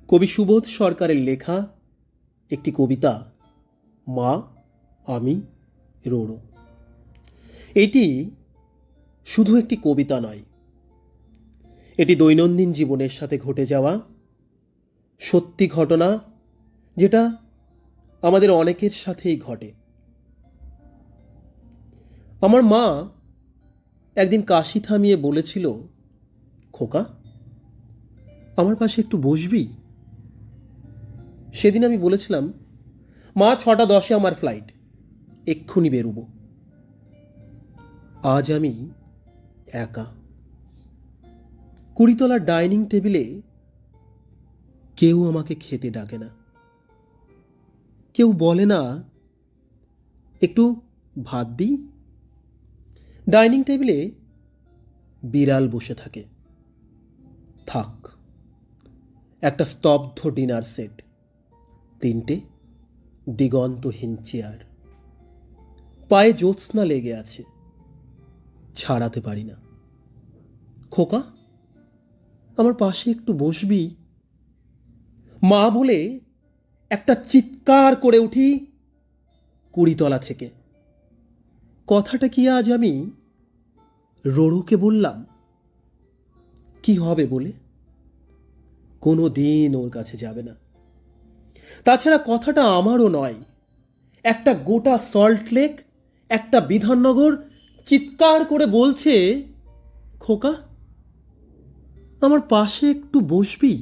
কবি সুবোধ সরকারের লেখা একটি কবিতা, মা, আমি, রোড়ো। এটি শুধু একটি কবিতা নয়, এটি দৈনন্দিন জীবনের সাথে ঘটে যাওয়া সত্যি ঘটনা, যেটা আমাদের অনেকের সাথেই ঘটে। আমার মা একদিন কাশি থামিয়ে বলেছিল, খোকা, আমার পাশে একটু বসবি? সেদিন আমি বলেছিলাম, মা, 6:10 আমার ফ্লাইট, এক্ষুনি বেরোবো। আজ আমি একা, 20তলার ডাইনিং টেবিলে। কেউ আমাকে খেতে ডাকে না, কেউ বলে না একটু ভাত দিই। ডাইনিং টেবিলে বিড়াল বসে থাকে। থাক, একটা স্তব্ধ ডিনার সেট, 3টে দিগন্তহীন চেয়ার, পায়ে জ্যোৎস্না লেগে আছে, ছাড়াতে পারি না। খোকা, আমার পাশে একটু বসবি? মা বলে একটা চিৎকার করে উঠি 20তলা থেকে। কথাটা কি আজ আমি রোড়োকে বললাম? কি হবে বলে? কোনো দিন ওর কাছে যাবে না। তাছাড়া কথাটা আমারও নয়, একটা গোটা সল্ট লেক, একটা বিধাননগর চিৎকার করে বলছে, খোকা, আমার পাশে একটু বসবি?